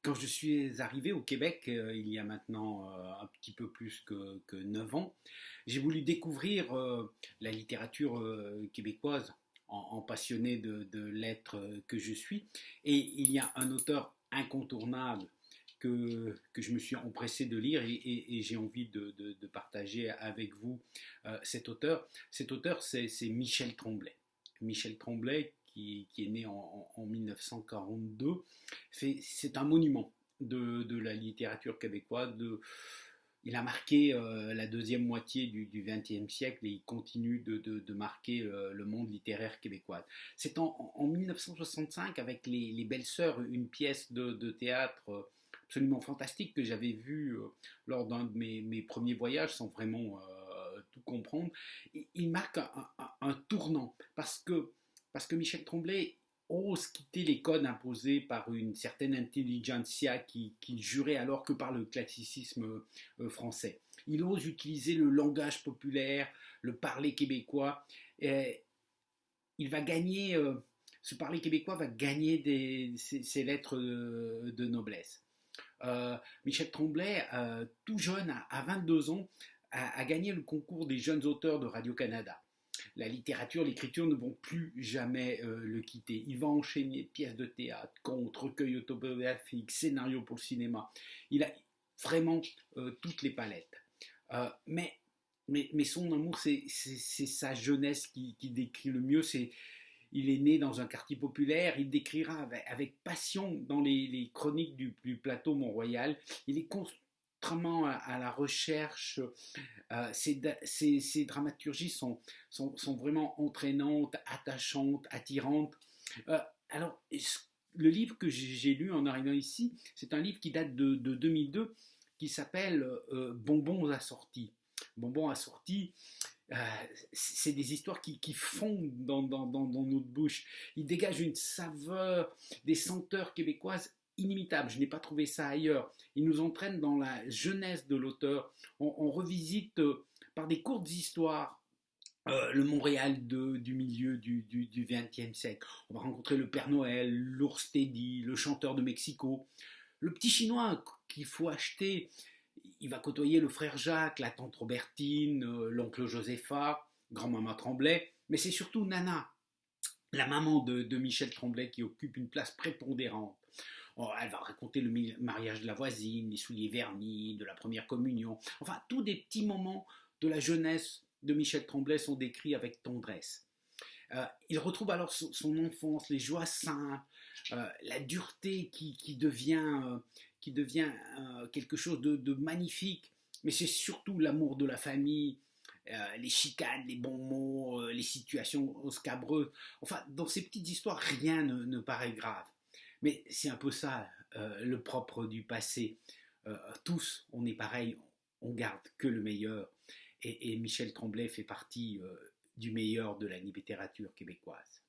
Quand je suis arrivé au Québec, il y a maintenant un petit peu plus que 9 ans, j'ai voulu découvrir la littérature québécoise en passionné de lettres que je suis. Et il y a un auteur incontournable que je me suis empressé de lire et j'ai envie de partager avec vous cet auteur. Cet auteur, c'est Michel Tremblay. Michel Tremblay, qui est né en 1942, c'est un monument de la littérature québécoise. Il a marqué la deuxième moitié du XXe siècle et il continue de marquer le monde littéraire québécois. C'est en 1965, avec les Belles-Sœurs, une pièce de théâtre absolument fantastique que j'avais vue lors d'un de mes premiers voyages sans vraiment tout comprendre. Il marque un tournant parce que Michel Tremblay ose quitter les codes imposés par une certaine intelligentsia qui jurait alors que par le classicisme français. Il ose utiliser le langage populaire, le parler québécois. Et il va gagner, ce parler québécois va gagner ses lettres de noblesse. Michel Tremblay, tout jeune, à 22 ans, a gagné le concours des jeunes auteurs de Radio-Canada. La littérature, l'écriture ne vont plus jamais le quitter. Il va enchaîner pièces de théâtre, contes, recueils autobiographiques, scénarios pour le cinéma. Il a vraiment toutes les palettes. Mais son amour, c'est sa jeunesse qui décrit le mieux. Il est né dans un quartier populaire, il décrira avec passion dans les chroniques du plateau Mont-Royal. Il est constamment à la recherche. Ces dramaturgies sont vraiment entraînantes, attachantes, attirantes. Euh, alors, le livre que j'ai lu en arrivant ici, c'est un livre qui date de 2002, qui s'appelle Bonbons assortis. Bonbons assortis, euh, c'est des histoires qui fondent dans notre bouche. Ils dégagent une saveur, des senteurs québécoises inimitables. Je n'ai pas trouvé ça ailleurs. Ils nous entraînent dans la jeunesse de l'auteur. On revisite par des courtes histoires le Montréal du milieu du XXe siècle. On va rencontrer le Père Noël, l'ours Teddy, le chanteur de Mexico, le petit chinois qu'il faut acheter. Il va côtoyer le frère Jacques, la tante Robertine, l'oncle Josépha, grand-maman Tremblay, mais c'est surtout Nana, la maman de Michel Tremblay, qui occupe une place prépondérante. Oh, elle va raconter le mariage de la voisine, les souliers vernis, de la première communion. Enfin, tous des petits moments de la jeunesse de Michel Tremblay sont décrits avec tendresse. Il retrouve alors son enfance, les joies simples, la dureté qui devient quelque chose de magnifique. Mais c'est surtout l'amour de la famille, les chicanes, les bons mots, les situations scabreuses. Enfin, dans ces petites histoires, rien ne paraît grave. Mais c'est un peu ça, le propre du passé. Tous, on est pareil, on garde que le meilleur. Et Michel Tremblay fait partie du meilleur de la littérature québécoise.